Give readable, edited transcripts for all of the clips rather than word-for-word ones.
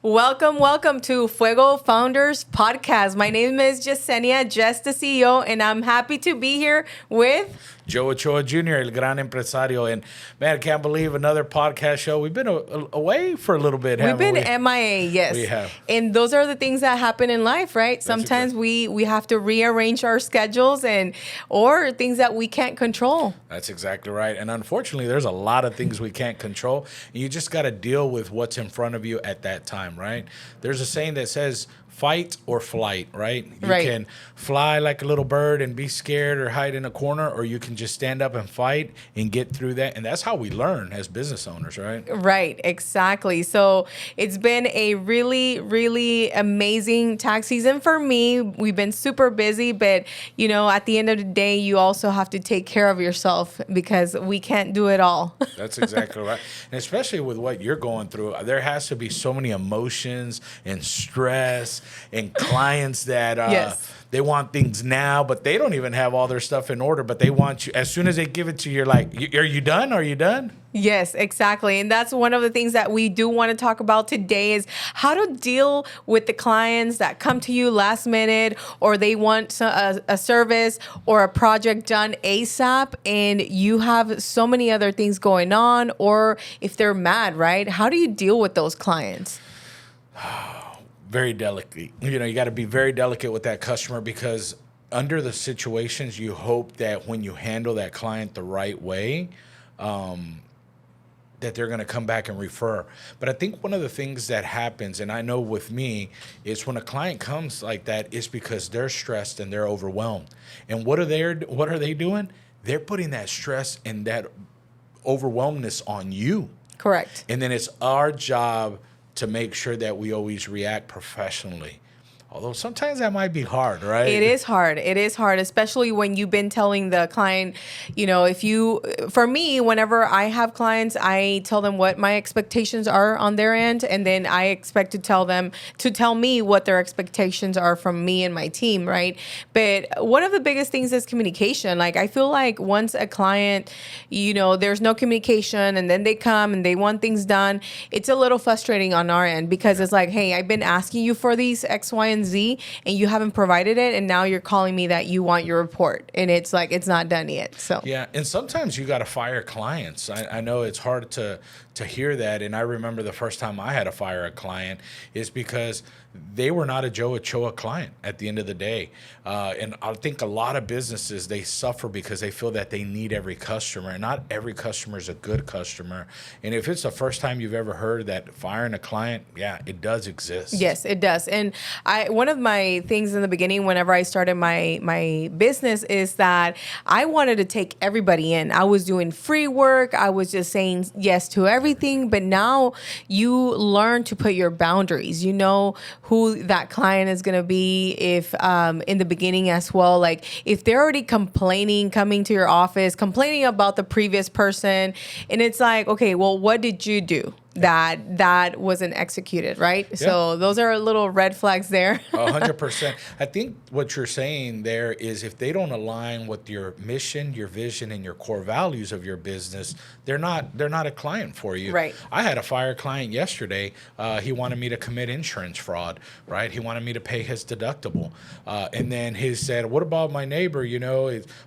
Welcome to Fuego Founders Podcast. My name is Yesenia, just the CEO, and I'm happy to be here with Joe Ochoa Jr., El Gran Empresario. And man, I can't believe another podcast show. We've been away for a little bit, We've haven't been we? MIA, yes. We have. And those are the things that happen in life, right? Sometimes we have to rearrange our schedules or things that we can't control. That's exactly right. And unfortunately, there's a lot of things we can't control. And you just got to deal with what's in front of you at that time, right? There's a saying that says, fight or flight, right? You can fly like a little bird and be scared or hide in a corner, or you can just stand up and fight and get through that. And that's how we learn as business owners, right? Right, exactly. So it's been a really, really amazing tax season for me. We've been super busy, but at the end of the day, you also have to take care of yourself because we can't do it all. That's exactly right. And especially with what you're going through, there has to be so many emotions and stress and clients that they want things now, but they don't even have all their stuff in order, but they want you, as soon as they give it to you, you're like, are you done? Are you done? Yes, exactly. And that's one of the things that we do want to talk about today is how to deal with the clients that come to you last minute, or they want a service or a project done ASAP, and you have so many other things going on, or if they're mad, right? How do you deal with those clients? Very delicately. You got to be very delicate with that customer, because under the situations, you hope that when you handle that client the right way, that they're going to come back and refer. But I think one of the things that happens, and I know with me, is when a client comes like that, it's because they're stressed and they're overwhelmed. And what are they doing? They're putting that stress and that overwhelmness on you. Correct. And then it's our job to make sure that we always react professionally. Although sometimes that might be hard, right? It is hard. It is hard, especially when you've been telling the client, for me, whenever I have clients, I tell them what my expectations are on their end. And then I expect to tell them to tell me what their expectations are from me and my team, right? But one of the biggest things is communication. Like, I feel like once a client, there's no communication and then they come and they want things done, it's a little frustrating on our end, because it's like, hey, I've been asking you for these X, Y, and Z, and you haven't provided it, and now you're calling me that you want your report, and it's like it's not done yet. So yeah, and sometimes you got to fire clients. I know it's hard to hear that, and I remember the first time I had to fire a client is because they were not a Joe Ochoa client at the end of the day. And I think a lot of businesses, they suffer because they feel that they need every customer, and not every customer is a good customer. And if it's the first time you've ever heard that firing a client, yeah, it does exist. Yes, it does. And one of my things in the beginning, whenever I started my business, is that I wanted to take everybody in. I was doing free work. I was just saying yes to everything. But now you learn to put your boundaries. You know who that client is going to be if in the beginning as well. Like, if they're already complaining, coming to your office, complaining about the previous person, and it's like, okay, well, what did you do that wasn't executed, right? Yeah. So those are little red flags there. 100%. I think what you're saying there is, if they don't align with your mission, your vision, and your core values of your business, they're not a client for you. Right. I had a fire client yesterday. He wanted me to commit insurance fraud, right? He wanted me to pay his deductible. And then he said, what about my neighbor?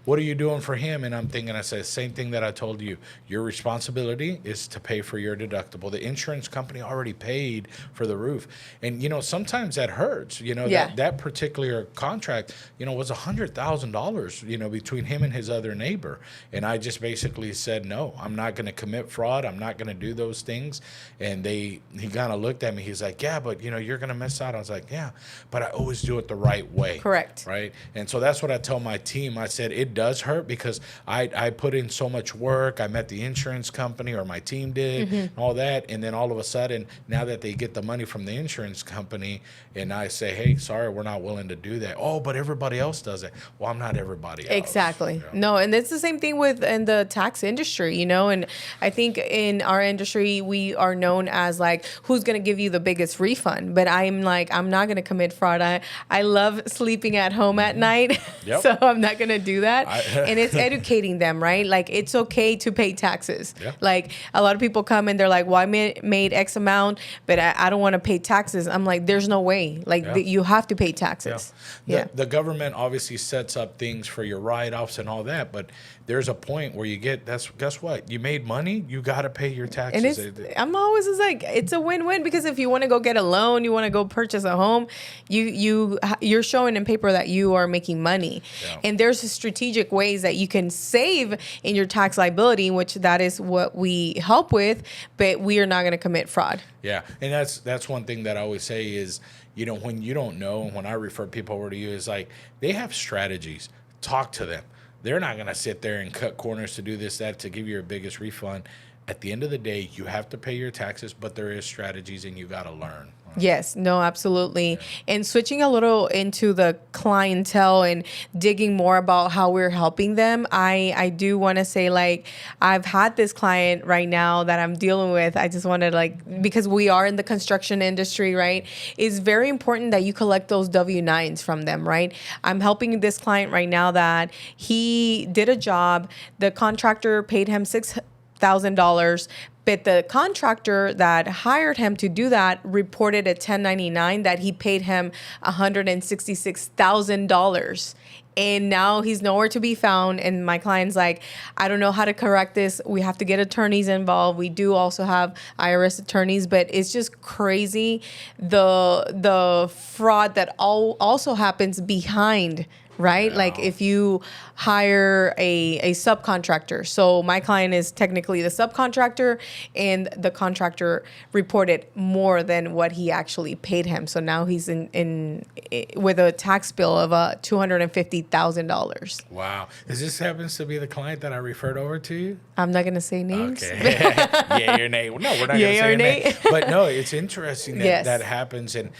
What are you doing for him? And I'm thinking, I said, same thing that I told you. Your responsibility is to pay for your deductible. The insurance company already paid for the roof. And, sometimes that hurts. That particular contract, was $100,000, between him and his other neighbor. And I just basically said, no, I'm not going to commit fraud. I'm not going to do those things. And he kind of looked at me. He's like, yeah, but, you're going to miss out. I was like, yeah, but I always do it the right way. Correct. Right. And so that's what I tell my team. I said, it does hurt because I put in so much work. I met the insurance company, or my team did, and all that. And then all of a sudden, now that they get the money from the insurance company, and I say, hey, sorry, we're not willing to do that. Oh, but everybody else does it. Well, I'm not everybody else. Exactly. No, and it's the same thing in the tax industry, and I think in our industry, we are known as like, who's going to give you the biggest refund? But I'm like, I'm not going to commit fraud. I love sleeping at home at night, so I'm not going to do that. And it's educating them, right? Like, it's okay to pay taxes. Yep. Like, a lot of people come and they're like, well, I'm made X amount, but I don't want to pay taxes. I'm like, there's no way. Like you have to pay taxes. The government obviously sets up things for your write-offs and all that, but there's a point where you get, guess what? You made money, you got to pay your taxes. And I'm always just like, it's a win-win, because if you want to go get a loan, you want to go purchase a home, you're showing in paper that you are making money. And there's strategic ways that you can save in your tax liability, which that is what we help with, but we are not going to commit fraud. Yeah, and that's one thing that I always say is, when you don't know, when I refer people over to you, is like, they have strategies. Talk to them. They're not going to sit there and cut corners to do this, that, to give you your biggest refund. At the end of the day, you have to pay your taxes, but there is strategies, and you got to learn. Yes, no, absolutely. And switching a little into the clientele and digging more about how we're helping them, I do want to say, like, I've had this client right now that I'm dealing with. I just wanted, like, because we are in the construction industry, right? It's very important that you collect those W-9s from them, right? I'm helping this client right now that he did a job. The contractor paid him $6,000, but the contractor that hired him to do that reported a 1099 that he paid him $166,000. And now he's nowhere to be found. And my client's like, I don't know how to correct this. We have to get attorneys involved. We do also have IRS attorneys, but it's just crazy the fraud that also happens behind, right? Yeah. Like if you hire a subcontractor. So my client is technically the subcontractor, and the contractor reported more than what he actually paid him. So now he's in with a tax bill of $250,000. Wow. This happens to be the client that I referred over to you? I'm not going to say names. Okay. Yay or nay? No, we're not going to say nay. But no, it's interesting that that happens, and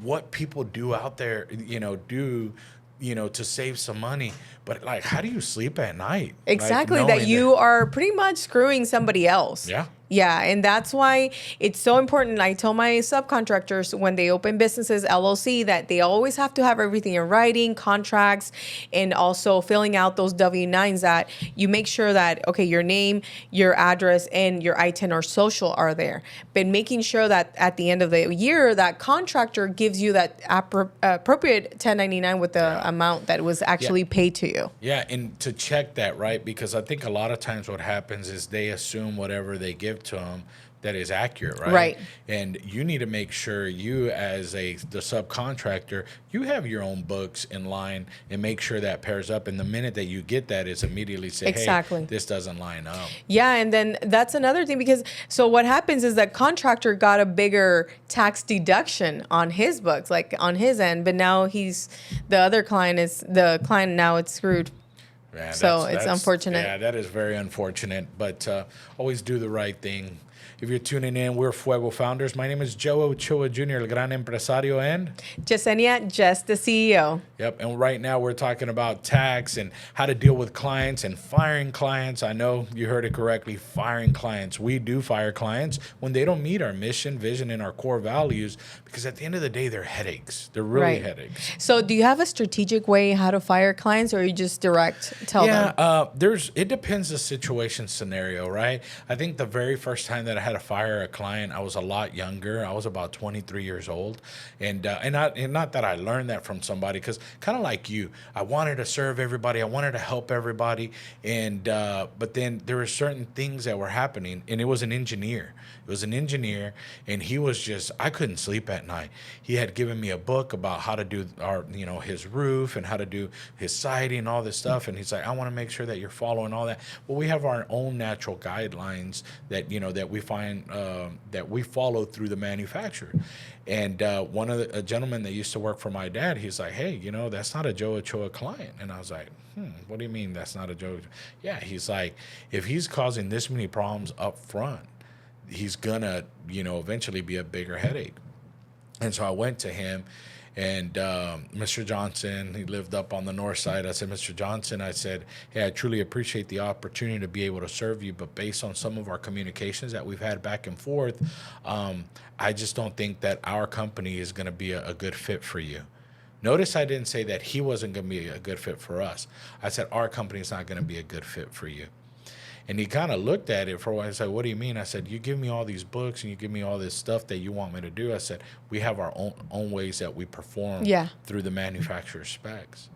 what people do out there, to save some money. But, like, how do you sleep at night? Exactly, like, that you are pretty much screwing somebody else. Yeah. Yeah, and that's why it's so important. I tell my subcontractors when they open businesses, LLC, that they always have to have everything in writing, contracts, and also filling out those W-9s, that you make sure that, okay, your name, your address, and your ITIN or social are there. But making sure that at the end of the year, that contractor gives you that appropriate 1099 with the amount that was actually paid to you. Yeah, and to check that, right? Because I think a lot of times what happens is they assume whatever they give to them that is accurate, right? Right. And you need to make sure you, as the subcontractor, you have your own books in line and make sure that pairs up. And the minute that you get that, is immediately say, hey, this doesn't line up. Yeah, and then that's another thing, because so what happens is that contractor got a bigger tax deduction on his books, like on his end, but now the client now it's screwed. Yeah, so it's unfortunate. Yeah, that is very unfortunate, but always do the right thing. If you're tuning in, we're Fuego founders. My name is Joe Ochoa Jr., El Gran Empresario, and Yesenia, just the CEO. Yep, and right now we're talking about tax and how to deal with clients and firing clients. I know you heard it correctly, firing clients. We do fire clients when they don't meet our mission, vision, and our core values, because at the end of the day, they're headaches. They're really headaches. So do you have a strategic way how to fire clients, or you just direct tell them? Yeah, it depends the situation scenario, right? I think the very first time that I had to fire a client, I was a lot younger. I was about 23 years old, and not that I learned that from somebody, because kind of like you, I wanted to serve everybody, I wanted to help everybody, and but then there were certain things that were happening, and it was an engineer. It was an engineer, and he was I couldn't sleep at night. He had given me a book about how to do his roof and how to do his siding and all this stuff, and he's like, I want to make sure that you're following all that. Well, we have our own natural guidelines that that we find that we follow through the manufacturer. And a gentleman that used to work for my dad, he's like, hey, that's not a Joe Ochoa client. And I was like, what do you mean that's not a Joe? Yeah, he's like, if he's causing this many problems up front, he's gonna eventually be a bigger headache. And so I went to him, and Mr. Johnson, he lived up on the north side. I said, Mr. Johnson, I said, hey, I truly appreciate the opportunity to be able to serve you, but based on some of our communications that we've had back and forth, I just don't think that our company is going to be a good fit for you. Notice I didn't say that he wasn't going to be a good fit for us. I said our company is not going to be a good fit for you. And he kind of looked at it for a while. I said, what do you mean? I said, you give me all these books and you give me all this stuff that you want me to do. I said, we have our own ways that we perform through the manufacturer's specs.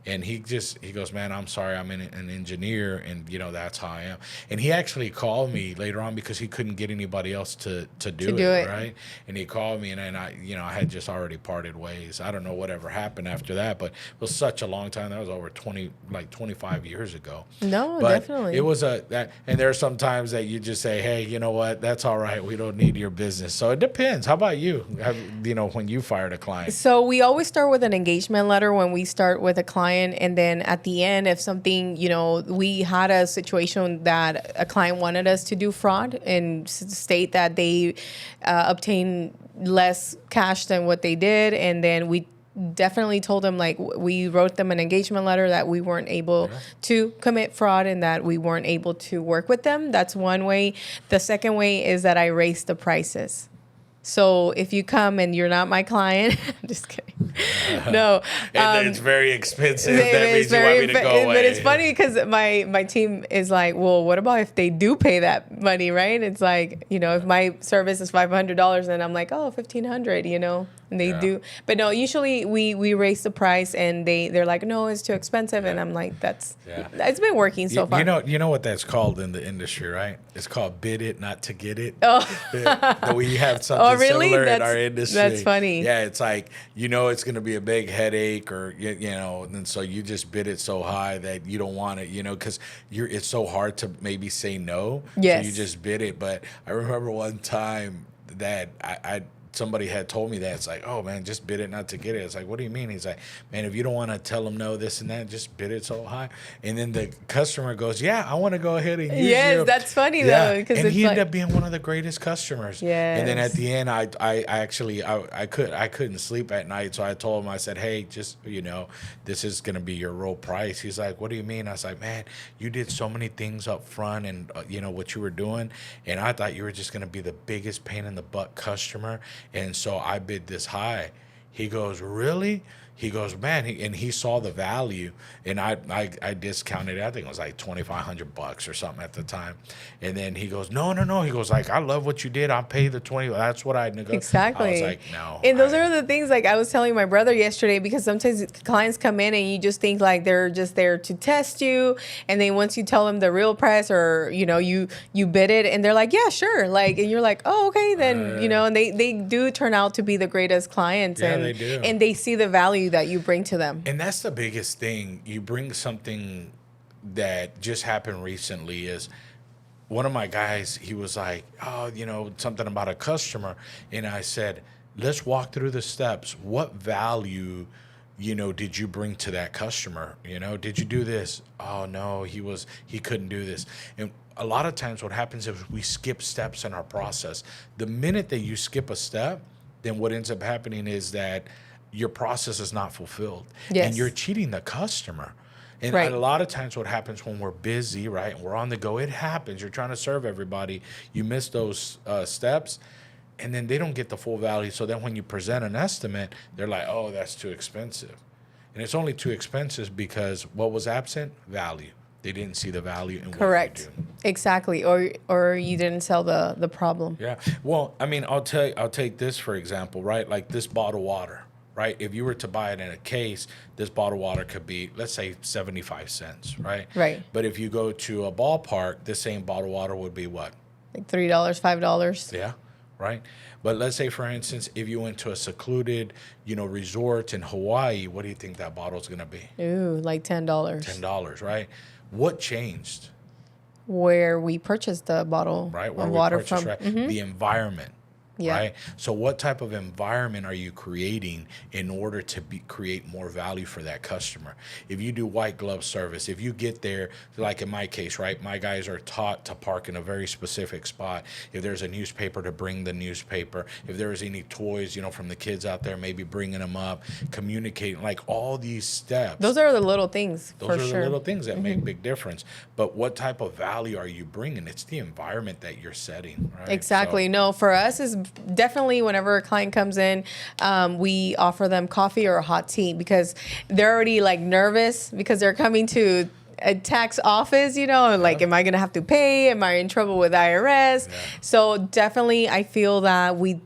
And he goes, man, I'm sorry, I'm an engineer, and that's how I am. And he actually called me later on because he couldn't get anybody else to do it, right? And he called me, and then I had just already parted ways. I don't know whatever happened after that, but it was such a long time. That was over 25 years ago. No, but definitely. It was and there are some times that you just say, hey, you know what? That's all right. We don't need your business. So it depends. How about you? When you fired a client? So we always start with an engagement letter when we start with a client. And then at the end, if something, we had a situation that a client wanted us to do fraud and state that they obtained less cash than what they did. And then we definitely told them, like, we wrote them an engagement letter that we weren't able to commit fraud and that we weren't able to work with them. That's one way. The second way is that I raised the prices. So if you come and you're not my client, I'm just kidding. No. And it's very expensive. That means you want me to go away. But it's funny because my team is like, well, what about if they do pay that money, right? It's like, if my service is $500 and I'm like, oh, $1,500, and they do. But no, usually we raise the price and they're like, no, it's too expensive. And I'm like, it's been working so far. You know what that's called in the industry, right? It's called bid it, not to get it. Oh. We have something similar in our industry. That's funny. Yeah, it's like, it's going to be a big headache, or and so you just bid it so high that you don't want it, because it's so hard to maybe say no. Yes. So you just bid it. But I remember one time that somebody had told me that. It's like, oh man, just bid it, not to get it. It's like, what do you mean? He's like, man, if you don't want to tell them no, this and that, just bid it so high. And then the customer goes, yeah, I want to go ahead and use Yes, that's funny though, because and he ended up being one of the greatest customers. Yes. And then at the end, I couldn't sleep at night, so I told him, I said, hey, just this is gonna be your real price. He's like, what do you mean? I was like, man, you did so many things up front, and what you were doing, and I thought you were just gonna be the biggest pain in the butt customer. And so I bid this high. He goes, really? He goes, man, and he saw the value, and I discounted it. I think it was like $2,500 or something at the time. And then he goes, no. He goes, like, I love what you did. I'll pay the 20. That's what I negotiated. Exactly. I was like, no. And those are the things, like I was telling my brother yesterday, because sometimes clients come in and you just think like they're just there to test you, and then once you tell them the real price, or you bid it, and they're like, yeah, sure, like, and you're like, oh, okay, then and they do turn out to be the greatest clients. Yeah, and they do. And they see the value that you bring to them. And that's the biggest thing. You bring something that just happened recently. Is one of my guys, he was like, oh, something about a customer. And I said, let's walk through the steps. What value, did you bring to that customer? Did you do this? Oh, no, he couldn't do this. And a lot of times what happens is we skip steps in our process. The minute that you skip a step, then what ends up happening is that your process is not fulfilled. Yes. And you're cheating the customer. And Right. a lot of times what happens when we're busy, right, and we're on the go, it happens. You're trying to serve everybody. You miss those steps, and then they don't get the full value. So then when you present an estimate, they're like, oh, that's too expensive. And it's only too expensive because what was absent? Value. They didn't see the value in Correct. what you do. Exactly. Or you didn't sell the problem. Yeah. Well, I mean, I'll take this for example, right? Like this bottled water, right? If you were to buy it in a case, this bottled water could be, let's say, 75 cents, right? Right. But if you go to a ballpark, this same bottled water would be what? Like $3, $5. Yeah. Right. But let's say, for instance, if you went to a secluded, resort in Hawaii, what do you think that bottle's going to be? Ooh, like $10. $10, right? What changed? Where we purchased the bottle Right, where of we water purchased, from. right? Mhm. The environment, Yeah. right? So what type of environment are you creating in order to create more value for that customer? If you do white glove service, if you get there, like in my case, right, my guys are taught to park in a very specific spot. If there's a newspaper, to bring the newspaper. If there's any toys, from the kids out there, maybe bringing them up, communicating, like all these steps. Those are the little things, Those for are sure. the little things that make big difference. But what type of value are you bringing? It's the environment that you're setting, right? Exactly. So, No, for us is definitely whenever a client comes in, we offer them coffee or a hot tea because they're already like nervous because they're coming to a tax office, like, am I going to have to pay? Am I in trouble with IRS? Yeah. So definitely I feel that we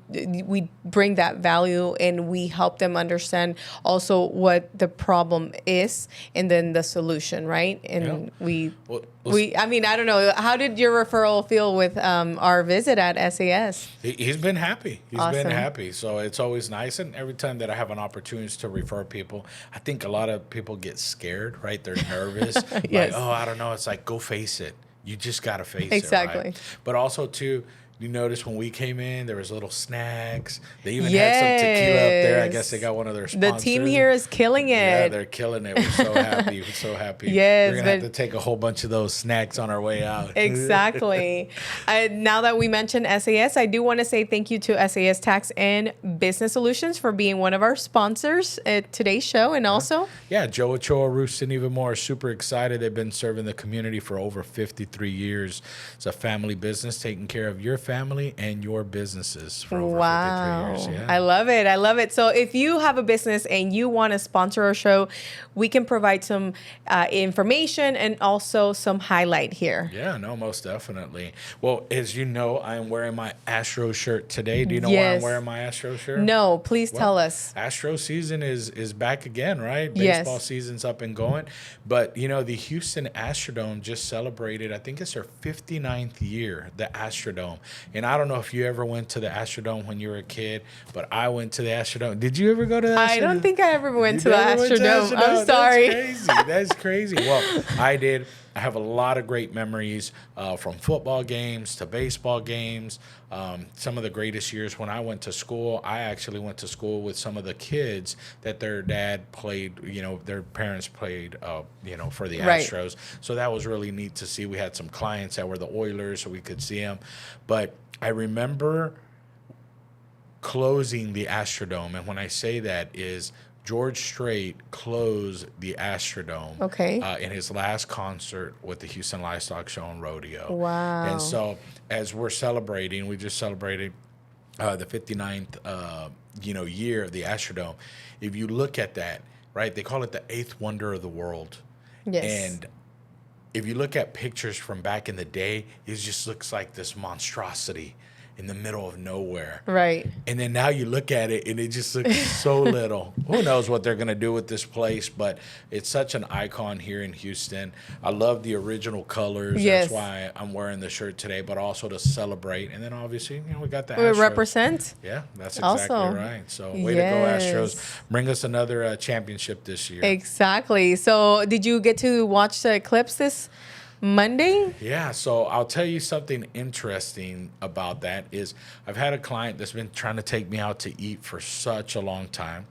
bring that value and we help them understand also what the problem is and then the solution, right? And I mean, I don't know. How did your referral feel with our visit at SAS? He's been happy. He's Awesome. been happy. So it's always nice. And every time that I have an opportunity to refer people, I think a lot of people get scared, right? They're nervous. Yes. Like, oh, I don't know. It's like, go face it. You just got to face Exactly. it. Right? But also, too, you notice when we came in, there was little snacks. They even had some tequila up there. I guess they got one of their sponsors. The team here is killing it. Yeah, they're killing it. We're so happy. We're so happy. Yes, we're going to have to take a whole bunch of those snacks on our way out. Exactly. Now that we mentioned SAS, I do want to say thank you to SAS Tax and Business Solutions for being one of our sponsors at today's show. And also, yeah, Joe Ochoa, Roosted, and even more. Super excited. They've been serving the community for over 53 years. It's a family business taking care of your family and your businesses for over 53 years. Yeah. I love it. I love it. So if you have a business and you want to sponsor our show, we can provide some information and also some highlight here. Yeah, no, most definitely. Well, as you know, I am wearing my Astro shirt today. Do you know why I'm wearing my Astro shirt? No, please tell us. Astro season is back again, right? Yes. Baseball season's up and going. But, the Houston Astrodome just celebrated, I think it's their 59th year, the Astrodome. And I don't know if you ever went to the Astrodome when you were a kid, but I went to the Astrodome. Did you ever go to the Astrodome? I don't think I ever went to the Astrodome. I'm sorry. That's crazy. That's crazy. Well, I did. I have a lot of great memories from football games to baseball games. Some of the greatest years when I went to school, I actually went to school with some of the kids that their dad played, their parents played, for the Astros. So that was really neat to see. We had some clients that were the Oilers, so we could see them. But I remember closing the Astrodome. And when I say that is George Strait closed the Astrodome in his last concert with the Houston Livestock Show and Rodeo. Wow. And so as we're celebrating, we just celebrated the 59th year of the Astrodome. If you look at that, right, they call it the eighth wonder of the world. Yes. And if you look at pictures from back in the day, it just looks like this monstrosity in the middle of nowhere. Right. And then now you look at it and it just looks so little. Who knows what they're going to do with this place, but it's such an icon here in Houston. I love the original colors. Yes. That's why I'm wearing the shirt today, but also to celebrate. And then obviously, we got the We Astros. represent. Yeah, that's exactly Also. right. So way to go, Astros. Bring us another championship this year. Exactly. So did you get to watch the eclipse this Monday? Yeah, so I'll tell you something interesting about that is I've had a client that's been trying to take me out to eat for such a long time.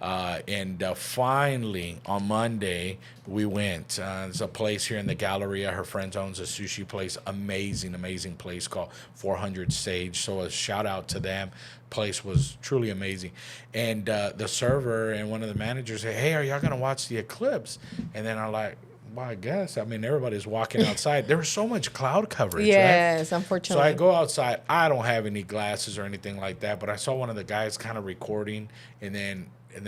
And finally, on Monday, we went. There's a place here in the Galleria. Her friend owns a sushi place. Amazing, amazing place called 400 Sage. So a shout out to them. Place was truly amazing. And the server and one of the managers said, hey, are y'all going to watch the eclipse? And then I'm like, well, I guess. I mean, everybody's walking outside. There was so much cloud coverage, Yes, right? unfortunately. So I go outside. I don't have any glasses or anything like that, but I saw one of the guys kind of recording, and then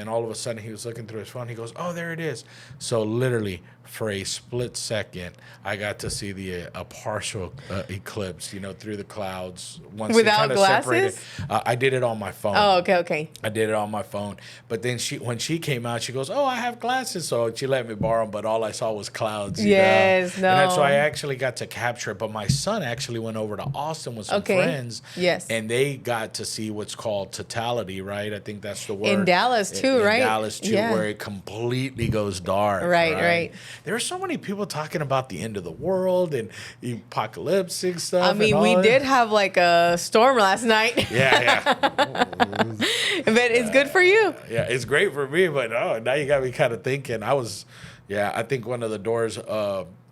all of a sudden he was looking through his phone. He goes, oh, there it is. So literally for a split second, I got to see a partial eclipse, through the clouds. Once Without they kind of glasses? separated. I did it on my phone. Oh, okay. I did it on my phone. But then when she came out, she goes, oh, I have glasses. So she let me borrow them, but all I saw was clouds. Yes, And then, so I no. actually got to capture it. But my son actually went over to Austin with some friends. Yes. And they got to see what's called totality, right? I think that's the word. In Dallas too, right? In Dallas too, Yeah. where it completely goes dark. Right. There are so many people talking about the end of the world and apocalyptic stuff. I mean, and we all did that. have like a storm last night. Yeah. But it's good for you. Yeah, it's great for me, but now you got me kind of thinking. I think one of the doors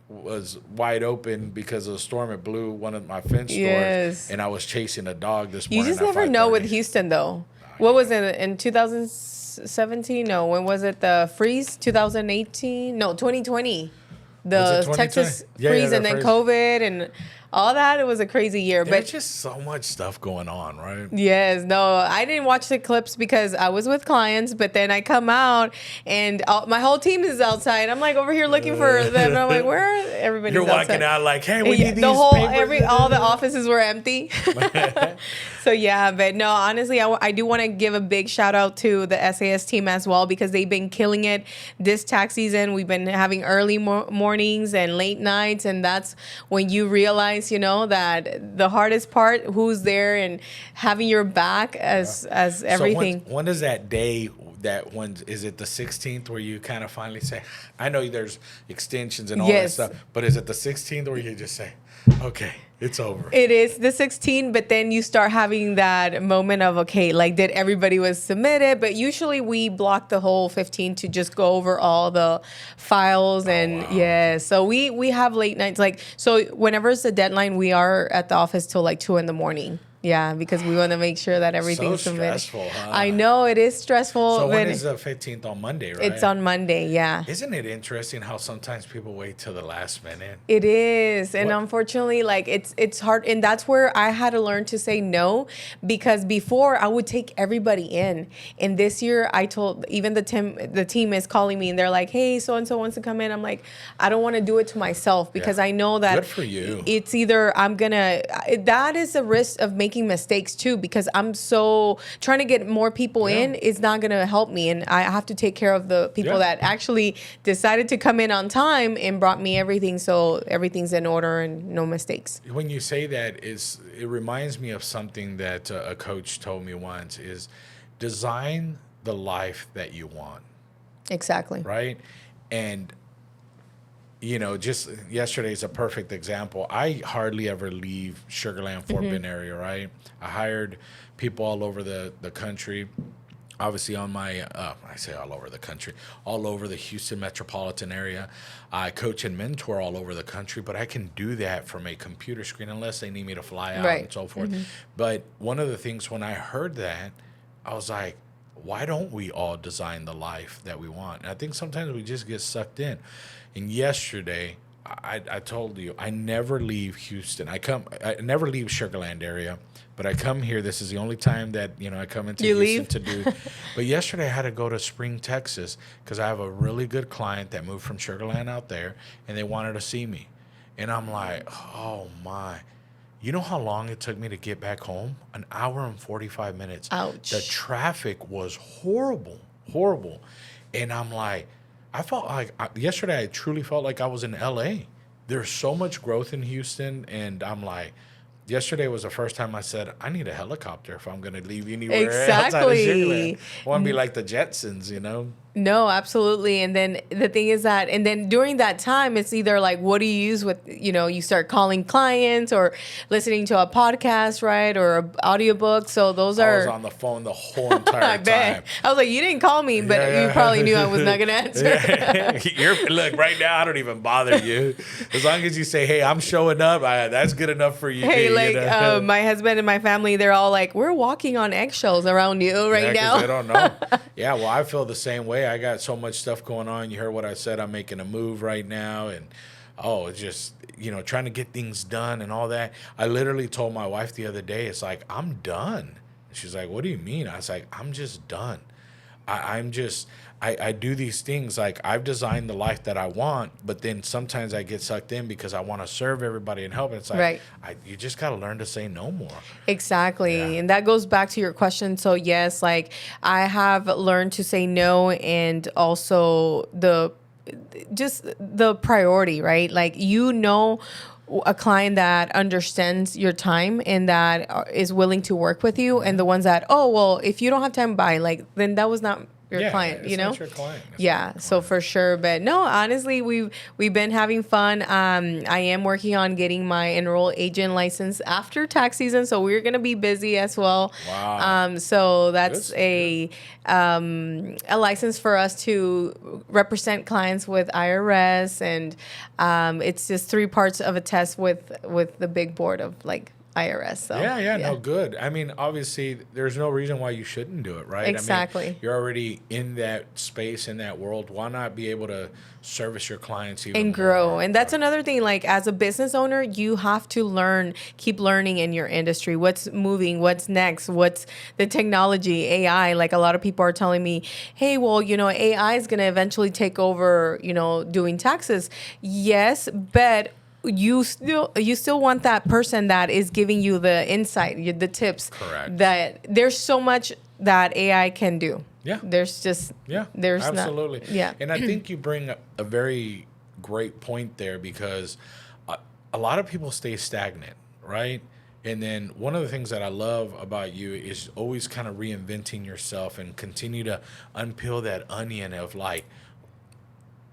was wide open because of the storm. It blew one of my fence doors, and I was chasing a dog this You morning. just at never know 5:30. with Houston, though. What was it in 2017? No, when was it the freeze? 2018? No, 2020. Was it The 2020? Texas Yeah, freeze the and then freeze. COVID and all that. It was a crazy year, but There's just so much stuff going on, right? yes, no, I didn't watch the clips because I was with clients, but then I come out and my whole team is outside. I'm like over here looking for them. And I'm like, where are everybody's You're outside? walking out like, hey, we need these the whole papers. all the offices were empty. So yeah, but no, honestly, I do want to give a big shout out to the SAS team as well, because they've been killing it this tax season. We've been having early mornings and late nights, and that's when you realize, that the hardest part, who's there and having your back as everything. So when is that day? Is it the 16th where you kind of finally say, I know there's extensions and all Yes. that stuff, but is it the 16th where you just say, okay, it's over? It is the 16th, but then you start having that moment of, okay, like, did everybody was submitted? But usually we block the whole 15 to just go over all the files. And wow. yeah, so we have late nights. Like, so whenever it's the deadline, we are at the office till like 2 a.m. Yeah, because we want to make sure that everything's So submitted. stressful, huh? I know it is stressful. So when but is the 15th? On Monday, right? it's on Monday, yeah. Isn't it interesting how sometimes people wait till the last minute? It is. And What- unfortunately, like it's hard. And that's where I had to learn to say no, because before I would take everybody in. And this year I told even the team is calling me and they're like, hey, so-and-so wants to come in. I'm like, I don't want to do it to myself, because Yeah. I know that Good for you. it's either that is a risk of making mistakes too, because I'm so trying to get more people in is not going to help me. And I have to take care of the people Yeah. that actually decided to come in on time and brought me everything, so everything's in order and no mistakes. When you say that, it reminds me of something that a coach told me once, is design the life that you want, Exactly. right? And just yesterday is a perfect example. I hardly ever leave Sugar Land, Fort Bend area, right? I hired people all over the country. Obviously on my, I say all over the country, all over the Houston metropolitan area. I coach and mentor all over the country, but I can do that from a computer screen unless they need me to fly out Right. and so forth. But one of the things when I heard that, I was like, why don't we all design the life that we want? And I think sometimes we just get sucked in. And yesterday, I told you, I never leave Houston. I never leave Sugar Land area, but I come here. This is the only time that, I come into You Houston leave? to do. But yesterday I had to go to Spring, Texas, because I have a really good client that moved from Sugar Land out there, and they wanted to see me. And I'm like, oh my. You know how long it took me to get back home? An hour and 45 minutes. Ouch. The traffic was horrible, horrible. And I'm like, I felt like yesterday I truly felt like I was in LA. There's so much growth in Houston, and I'm like, yesterday was the first time I said, I need a helicopter if I'm going to leave anywhere outside of Sugar Land. I want to be like the Jetsons. No, absolutely. And then the thing is that, and then during that time, it's either like, what do you use with, you start calling clients or listening to a podcast, right? Or an audiobook. So those I was are, on the phone the whole entire I bet. time. I was like, you didn't call me, but Yeah, you yeah. probably knew I was not going to answer. Look, right now I don't even bother you. As long as you say, "Hey, I'm showing up," that's good enough for you. Hey, you my husband and my family, they're all like, we're walking on eggshells around you right Yeah, 'cause now. they don't know. Yeah, well, I feel the same way. I got so much stuff going on. You heard what I said. I'm making a move right now, and it's just trying to get things done and all that. I literally told my wife the other day, it's like, I'm done. She's like, what do you mean? I was like, I'm just done. I do these things, like I've designed the life that I want, but then sometimes I get sucked in because I want to serve everybody and help. It's like, Right. You just got to learn to say no more. Exactly. Yeah. And that goes back to your question. So yes, like I have learned to say no, and also the priority, right? Like, a client that understands your time and that is willing to work with you, and the ones that, oh, well, if you don't have time, bye. Like, then that was not your client, it's not your client. It's Yeah, not your so client. for sure. But no, honestly, we've been having fun. I am working on getting my enroll agent license after tax season, so we're gonna be busy as well. Wow. So that's Good. a license for us to represent clients with IRS, and it's just 3 parts of a test with the big board of like IRS. So No, good. I mean, obviously, there's no reason why you shouldn't do it, right? Exactly. I mean, you're already in that space, in that world. Why not be able to service your clients even and grow. more? And that's another thing, like as a business owner, you have to keep learning in your industry. What's moving, what's next, what's the technology, AI. Like a lot of people are telling me, hey, well, AI is going to eventually take over, doing taxes. Yes, but you still want that person that is giving you the insight, the tips. Correct. That there's so much that AI can do. Yeah. There's just there's Absolutely. not. Yeah. And I think you bring a very great point there because a lot of people stay stagnant, right? And then one of the things that I love about you is always kind of reinventing yourself and continue to unpeel that onion of like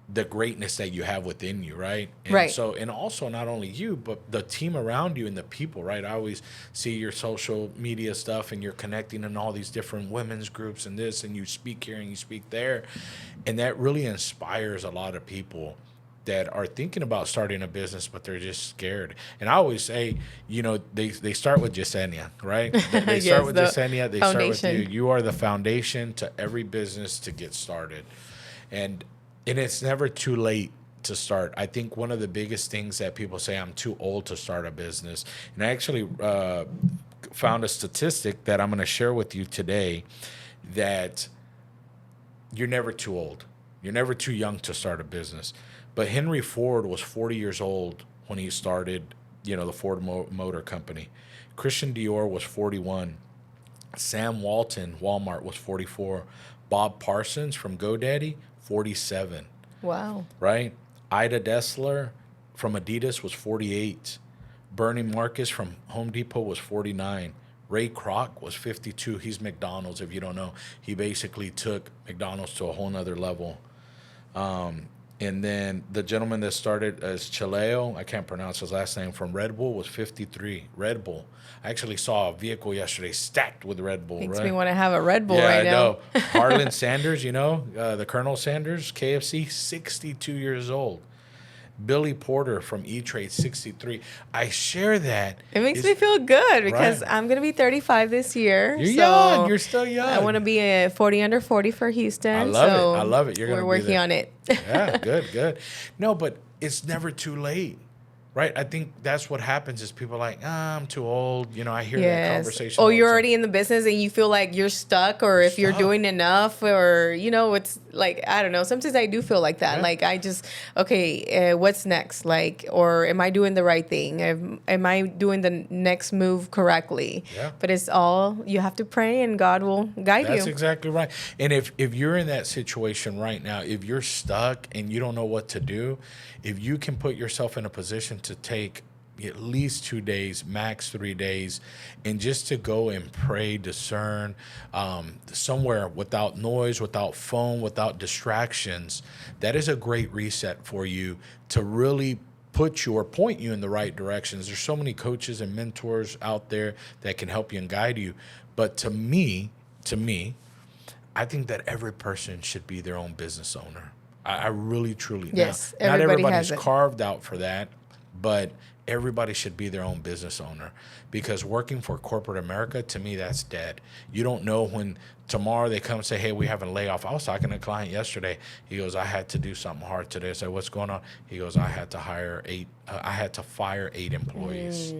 the greatness that you have within you, right? And Right. So, and also not only you, but the team around you and the people, right? I always see your social media stuff and you're connecting in all these different women's groups and this, and you speak here and you speak there. And that really inspires a lot of people that are thinking about starting a business, but they're just scared. And I always say, they start with Yesenia, right? They start Yes, with the Yesenia. They foundation. start with you. You are the foundation to every business to get started. And it's never too late to start. I think one of the biggest things that people say, I'm too old to start a business. And I actually found a statistic that I'm going to share with you today that you're never too old. You're never too young to start a business. But Henry Ford was 40 years old when he started, the Ford Motor Company. Christian Dior was 41. Sam Walton, Walmart, was 44. Bob Parsons from GoDaddy, 47. Wow. Right? Ida Dessler from Adidas was 48. Bernie Marcus from Home Depot was 49. Ray Kroc was 52. He's McDonald's, if you don't know. He basically took McDonald's to a whole nother level. And then the gentleman that started as Chileo, I can't pronounce his last name, from Red Bull was 53. Red Bull. I actually saw a vehicle yesterday stacked with Red Bull. Makes right? me want to have a Red Bull Yeah, right I now. know. Harlan Sanders, the Colonel Sanders, KFC, 62 years old. Billy Porter from E-Trade, 63. I share that. It makes me feel good because Right. I'm going to be 35 this year. You're so young. You're still young. I want to be a 40 under 40 for Houston. I love so it. I love it. You're going to We're be working there. on it. Yeah, good. No, but it's never too late. Right? I think that's what happens is people are like, I'm too old. I hear that conversation. Oh, all the you're time. already in the business and you feel like you're stuck, or if you're Stuck. doing enough, or, it's like, I don't know. Sometimes I do feel like that. Yeah. Like, I just, okay, what's next? Like, or am I doing the right thing? Am I doing the next move correctly? Yeah. But it's all, you have to pray and God will guide That's you. exactly right. And if you're in that situation right now, if you're stuck and you don't know what to do, if you can put yourself in a position to take at least 2 days, max 3 days, and just to go and pray, discern somewhere without noise, without phone, without distractions, that is a great reset for you to really put you or point you in the right directions. There's so many coaches and mentors out there that can help you and guide you. But to me, I think that every person should be their own business owner. I really, truly. Yes, now, not everybody everybody's has it. carved out for that, but everybody should be their own business owner, because working for corporate America, to me, that's dead. You don't know when tomorrow they come and say, hey, we have a layoff. I was talking to a client yesterday. He goes, I had to do something hard today. I said, what's going on? He goes, I had to fire 8 employees.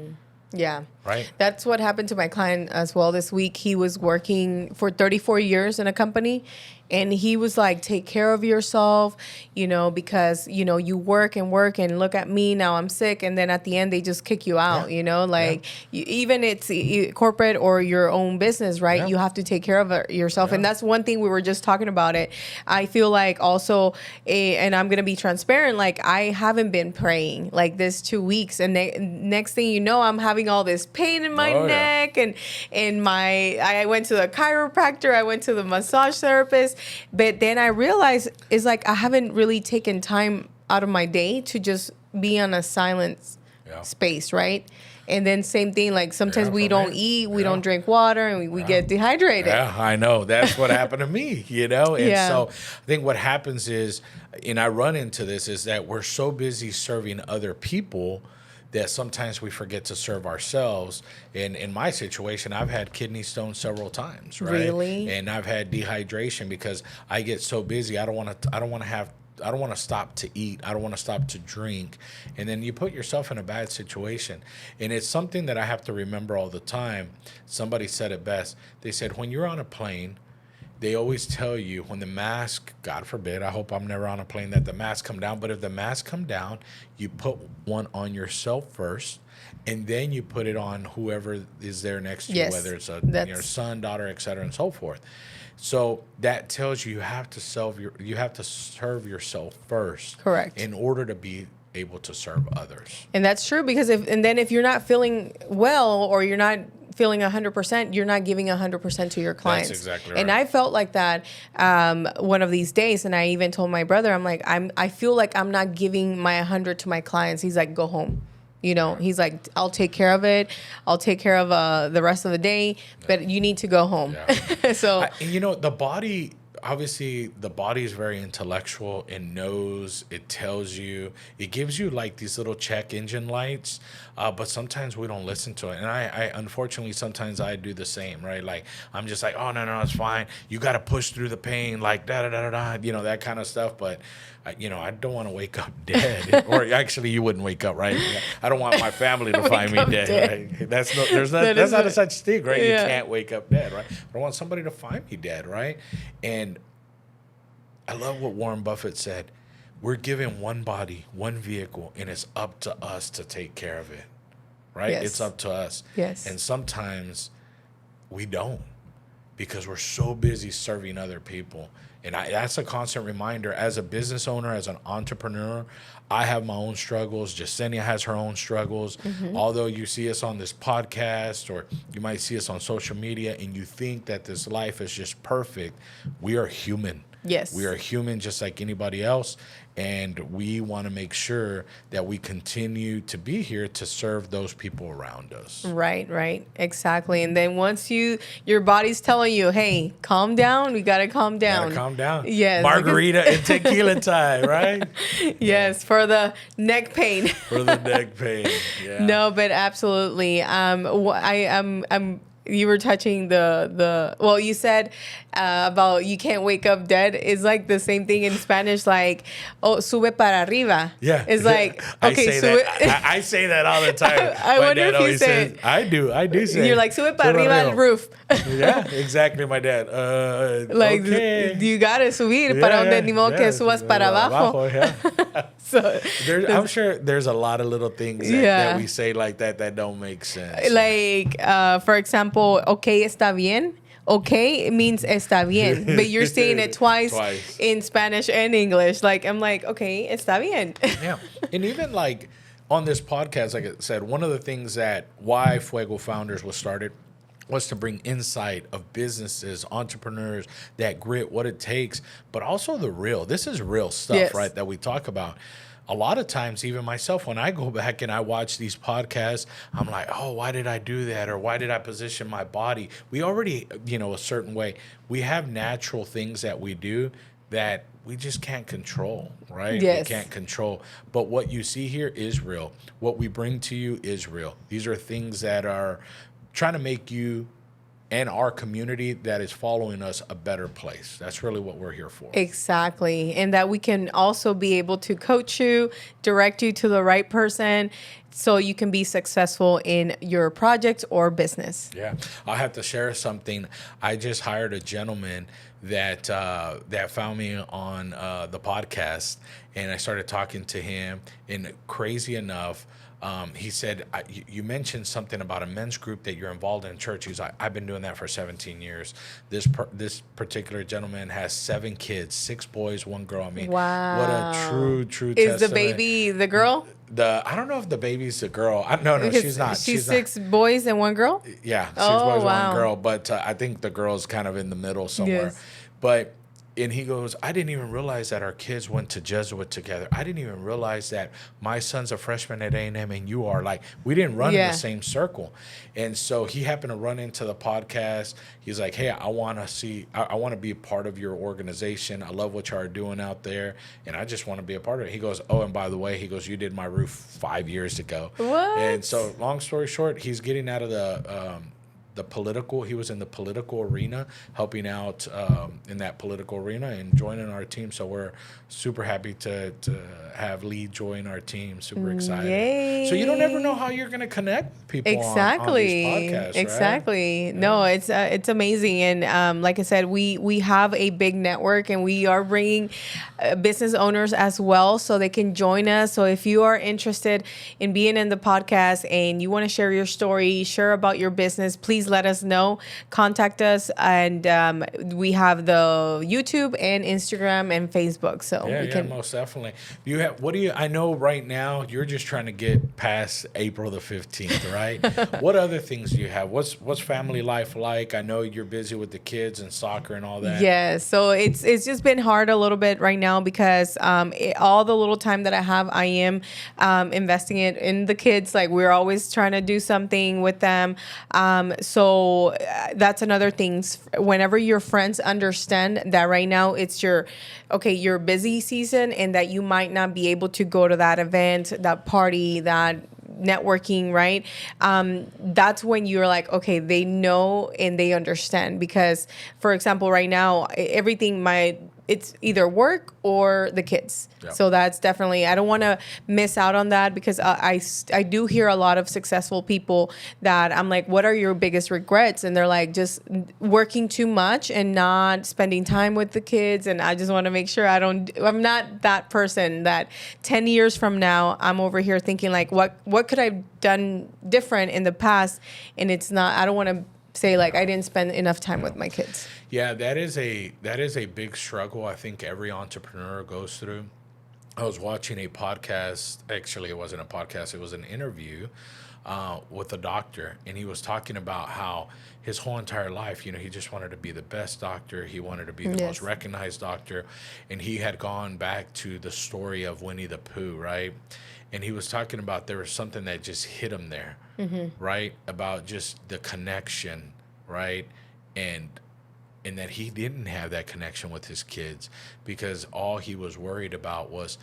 Yeah. Right? That's what happened to my client as well this week. He was working for 34 years in a company, and he was like, take care of yourself, because, you work and look at me, now I'm sick. And then at the end, they just kick you out, even it's corporate or your own business, right? Yeah. You have to take care of yourself. Yeah. And that's one thing we were just talking about it. I feel like also, and I'm going to be transparent, like I haven't been praying like this 2 weeks. And next thing you know, I'm having all this pain in my neck and I went to the chiropractor, I went to the massage therapist, but then I realized it's like I haven't really taken time out of my day to just be on a silent space, right? And then same thing, like sometimes we don't eat, we don't drink water, and we get dehydrated. Yeah, I know. That's what happened to me, And so I think what happens is, and I run into this, is that we're so busy serving other people that sometimes we forget to serve ourselves. And in my situation, I've had kidney stones several times, right? Really? And I've had dehydration because I get so busy. I don't want to stop to eat. I don't want to stop to drink. And then you put yourself in a bad situation. And it's something that I have to remember all the time. Somebody said it best. They said, when you're on a plane, they always tell you when the mask, God forbid, I hope I'm never on a plane that the mask come down, but if the mask come down, you put one on yourself first, and then you put it on whoever is there next to you, whether it's your son, daughter, et cetera, and so forth. So that tells you have to serve yourself first. Correct. In order to be able to serve others. And that's true, because if you're not feeling well, or you're not feeling 100%, you're not giving 100% to your clients. That's exactly right. And I felt like that one of these days, and I even told my brother, I'm like, I feel like I'm not giving my 100 to my clients. He's like, go home. He's like, I'll take care of it. I'll take care of the rest of the day, but you need to go home. Yeah. So, the body. Obviously, the body is very intellectual. It knows, it tells you, it gives you like these little check engine lights, but sometimes we don't listen to it. And I unfortunately, sometimes I do the same, right? Like, I'm just like, oh, no, it's fine. You got to push through the pain, like, da-da-da-da-da, that kind of stuff. But, I don't want to wake up dead. Or actually, you wouldn't wake up, right? I don't want my family to find me dead, right? That's not a such thing, right? Yeah. You can't wake up dead, right? I don't want somebody to find me dead, right? And I love what Warren Buffett said. We're given one body, one vehicle, and it's up to us to take care of it, right? Yes. It's up to us. Yes. And sometimes we don't, because we're so busy serving other people. And that's a constant reminder. As a business owner, as an entrepreneur, I have my own struggles. Jasenia has her own struggles. Mm-hmm. Although you see us on this podcast, or you might see us on social media, and you think that this life is just perfect, we are human. Yes. We are human just like anybody else, and we want to make sure that we continue to be here to serve those people around us. Right. Exactly. And then once your body's telling you, hey, calm down, you got to calm down. Calm down. Yes. Margarita and tequila time, right? Yes, for the neck pain. For the neck pain, yeah. No, but absolutely. You were touching well, you said about you can't wake up dead. It's like the same thing in Spanish, like, oh, sube para arriba. Yeah. It's like, okay, I say that all the time. I wonder if you say it. I do say it. You're like, sube para arriba al roof. Yeah, exactly, my dad. Like, okay. You gotta subir para donde ni modo que subas para abajo. Yeah. So I'm sure there's a lot of little things that we say like that don't make sense. Like, for example, okay, está bien. Okay, it means está bien, but you're saying it twice in Spanish and English. Like, I'm like, okay, está bien. Yeah. And even like on this podcast, like I said, one of the things that why Fuego Founders was started was to bring insight of businesses, entrepreneurs, that grit, what it takes, but also the real. This is real stuff, right, that we talk about. A lot of times, even myself, when I go back and I watch these podcasts, I'm like, oh, why did I do that? Or why did I position my body? We already, a certain way. We have natural things that we do that we just can't control, right? Yes. We can't control. But what you see here is real. What we bring to you is real. These are things that are trying to make you and our community that is following us a better place. That's really what we're here for. Exactly. And that we can also be able to coach you, direct you to the right person, so you can be successful in your project or business. Yeah. I have to share something. I just hired a gentleman that found me on the podcast, and I started talking to him, and crazy enough, he said, you mentioned something about a men's group that you're involved in church. He's like, I've been doing that for 17 years. This particular gentleman has 7 kids, 6 boys, 1 girl. I mean, wow. What a true testament. Is the baby the girl? I don't know if the baby's the girl. No, because she's not. She's 6 boys and 1 girl? Yeah, 6 boys and 1 girl. But I think the girl's kind of in the middle somewhere. Yes. But and he goes, I didn't even realize that our kids went to Jesuit together. I didn't even realize that my son's a freshman at A&M and you are. Like, we didn't run in the same circle. And so he happened to run into the podcast. He's like, hey, I want to be a part of your organization. I love what you are doing out there. And I just want to be a part of it. He goes, oh, and by the way, he goes, you did my roof 5 years ago. What? And so long story short, he's getting out of the political. He was in the political arena, helping out in that political arena and joining our team. So we're super happy to have Lee join our team. Super excited. Yay. So you don't ever know how you're going to connect people on these podcasts, right? Exactly. Yeah. No, it's amazing. And like I said, we have a big network, and we are bringing business owners as well, so they can join us. So if you are interested in being in the podcast and you want to share your story, share about your business, please let us know. Contact us, and we have the YouTube and Instagram and Facebook. So we can most definitely. I know right now you're just trying to get past April the 15th, right? What other things do you have? What's family life like? I know you're busy with the kids and soccer and all that. Yeah, so it's just been hard a little bit right now because all the little time that I have, I am investing it in the kids. Like, we're always trying to do something with them. So that's another thing. Whenever your friends understand that right now it's your busy season, and that you might not be able to go to that event, that party, that networking, right? That's when you're like, okay, they know and they understand. Because, for example, right now, it's either work or the kids. Yep. So that's definitely, I don't want to miss out on that, because I do hear a lot of successful people that I'm like, what are your biggest regrets? And they're like, just working too much and not spending time with the kids. And I just want to make sure I'm not that person that 10 years from now, I'm over here thinking like, what could I have done different in the past? And it's not, I don't want to say like I didn't spend enough time with my kids. Yeah, that is a big struggle I think every entrepreneur goes through. I was watching a podcast. Actually, it wasn't a podcast. It was an interview with a doctor, and he was talking about how his whole entire life, he just wanted to be the best doctor. He wanted to be the most recognized doctor, and he had gone back to the story of Winnie the Pooh, right? And he was talking about there was something that just hit him there, right? About just the connection, right? And that he didn't have that connection with his kids, because all he was worried about was,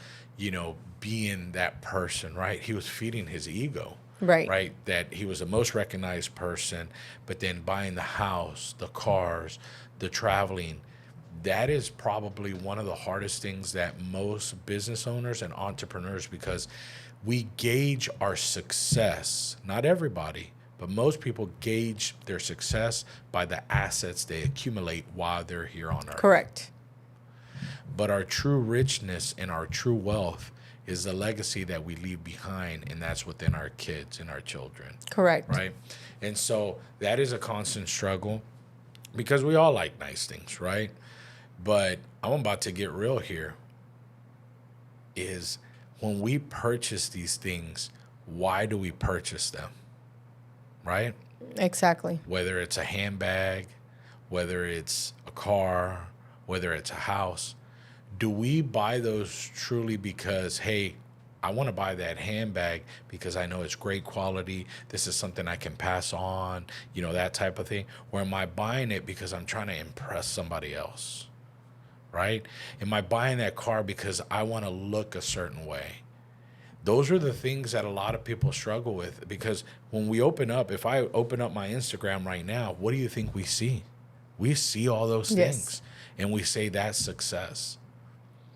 being that person, right? He was feeding his ego, right? That he was the most recognized person, but then buying the house, the cars, the traveling. That is probably one of the hardest things that most business owners and entrepreneurs, because we gauge our success, not everybody, but most people gauge their success by the assets they accumulate while they're here on earth. Correct. But our true richness and our true wealth is the legacy that we leave behind, and that's within our kids and our children. Correct. Right? And so that is a constant struggle, because we all like nice things, right? But I'm about to get real here. Is when we purchase these things, why do we purchase them? Right? Exactly. Whether it's a handbag, whether it's a car, whether it's a house, do we buy those truly because, hey, I want to buy that handbag because I know it's great quality, this is something I can pass on, that type of thing? Or am I buying it because I'm trying to impress somebody else? Right? Am I buying that car because I want to look a certain way? Those are the things that a lot of people struggle with, because when we if I open up my Instagram right now, what do you think we see? We see all those things, and we say that's success.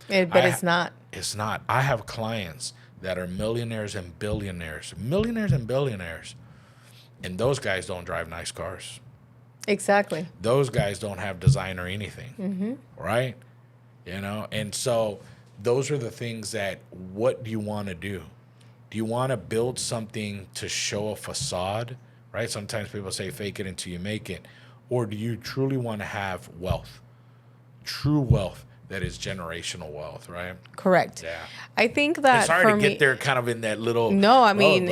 But it's not. It's not. I have clients that are millionaires and billionaires, and those guys don't drive nice cars. Exactly. Those guys don't have design or anything, right? And so those are the things that, what do you want to do? Do you want to build something to show a facade, right? Sometimes people say fake it until you make it. Or do you truly want to have wealth, true wealth that is generational wealth, right? Correct. Yeah. I think that it's hard to get there kind of in that little... No, I mean,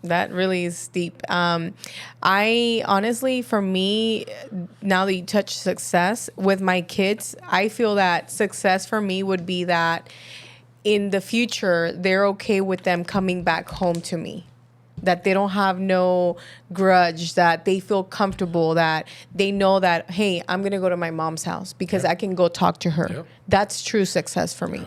That really is deep. I honestly, for me, now that you touch success with my kids, I feel that success for me would be that in the future, they're okay with them coming back home to me. That they don't have no grudge, that they feel comfortable, that they know that, hey, I'm going to go to my mom's house because I can go talk to her. Yep. That's true success for me.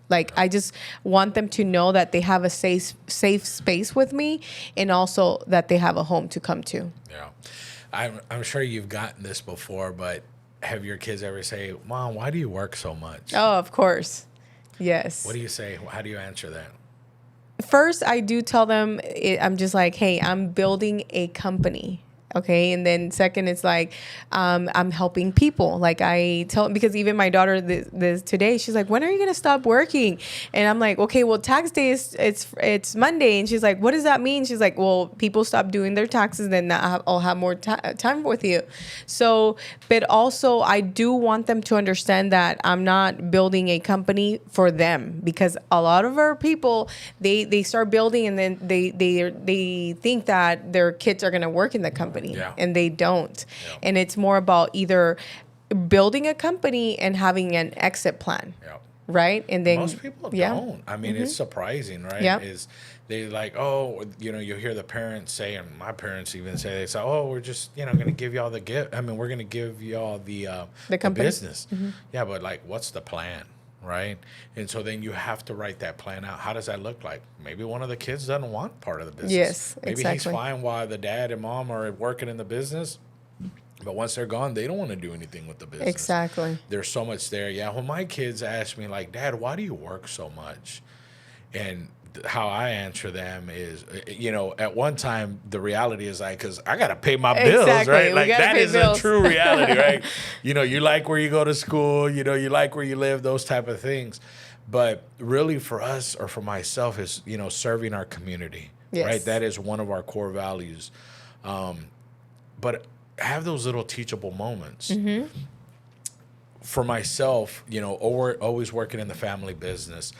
Like, I just want them to know that they have a safe space with me, and also that they have a home to come to. Yeah. I'm sure you've gotten this before, but have your kids ever say, Mom, why do you work so much? Oh, of course. Yes. What do you say? How do you answer that? First, I do tell them, I'm just like, hey, I'm building a company. Okay. And then second, it's like, I'm helping people. Like I tell, because even my daughter this today, she's like, when are you going to stop working? And I'm like, okay, well, tax day it's Monday. And she's like, what does that mean? She's like, well, people stop doing their taxes, then I'll have more time with you. So, but also I do want them to understand that I'm not building a company for them, because a lot of our people, they start building and then they think that their kids are going to work in the company. Yeah. And they don't. Yeah. And it's more about either building a company and having an exit plan. Yeah. Right? And then Most people don't. I mean, it's surprising, right? Yeah. Is they like, oh, you hear the parents say, and my parents even say, they say, oh, we're just, going to give y'all the gift. I mean, we're going to give y'all the company. business. Yeah, but like, what's the plan? Right. And so then you have to write that plan out. How does that look like? Maybe one of the kids doesn't want part of the business. Yes, Maybe exactly. he's fine while the dad and mom are working in the business. But once they're gone, they don't want to do anything with the business. Exactly. There's so much there. Yeah. When my kids ask me, like, Dad, why do you work so much? And how I answer them is, at one time, the reality is like, because I got to pay my bills, Exactly. right? We Like, gotta that pay is bills. a true reality, right? You like where you go to school, you like where you live, those type of things. But really for us, or for myself, is, serving our community, Yes. right? That is one of our core values. But have those little teachable moments. For myself, always working in the family business.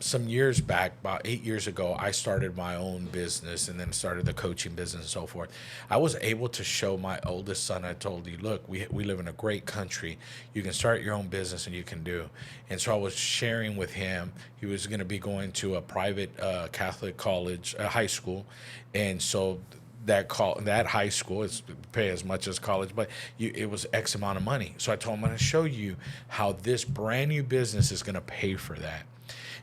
Some years back, about 8 years ago, I started my own business and then started the coaching business and so forth. I was able to show my oldest son, I told you, look, we live in a great country. You can start your own business and you can do. And so I was sharing with him. He was going to be going to a private Catholic college, high school. And so that high school is pay as much as college, but it was X amount of money. So I told him, I'm going to show you how this brand new business is going to pay for that.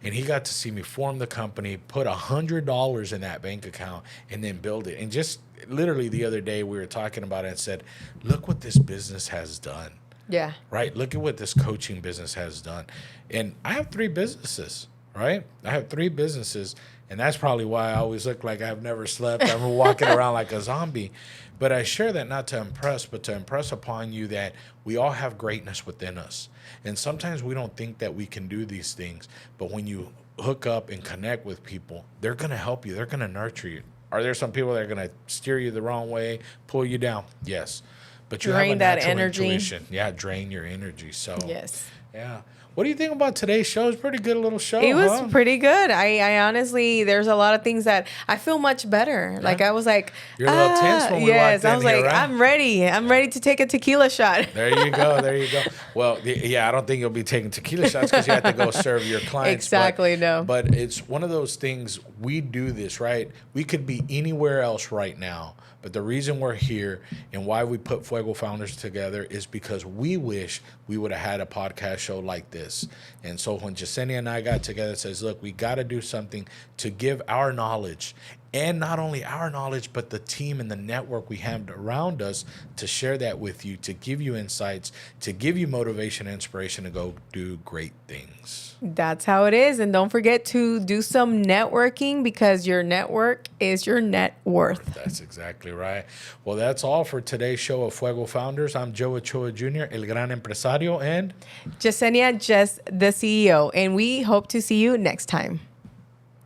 And he got to see me form the company, put $100 in that bank account, and then build it. And just literally the other day, we were talking about it and said, look what this business has done. Yeah. Right? Look at what this coaching business has done. And I have 3 businesses, right? I have 3 businesses. And that's probably why I always look like I've never slept. I'm walking around like a zombie. But I share that not to impress, but to impress upon you that we all have greatness within us. And sometimes we don't think that we can do these things. But when you hook up and connect with people, they're going to help you. They're going to nurture you. Are there some people that are going to steer you the wrong way, pull you down? Yes. But you Drain have a that natural energy. intuition. Yeah, drain your energy. So, Yes. yeah. What do you think about today's show? It's a pretty good little show. It was huh? pretty good. I honestly, there's a lot of things that I feel much better. Like I was like, You're a little tense when we yes, walked I in was here, like, right? I'm ready. I'm ready to take a tequila shot. There you go. There you go. Well, yeah, I don't think you'll be taking tequila shots because you have to go serve your clients. Exactly, no. But it's one of those things, we do this, right? We could be anywhere else right now. But the reason we're here and why we put Fuego Founders together is because we wish we would have had a podcast show like this. And so when Jasenia and I got together, it says, look, we got to do something to give our knowledge, and not only our knowledge, but the team and the network we have around us, to share that with you, to give you insights, to give you motivation and inspiration to go do great things. That's how it is. And don't forget to do some networking, because your network is your net worth. That's exactly right. Well, that's all for today's show of Fuego Founders. I'm Joe Ochoa Jr., El Gran Empresario, and Jasenia, just the CEO. And we hope to see you next time.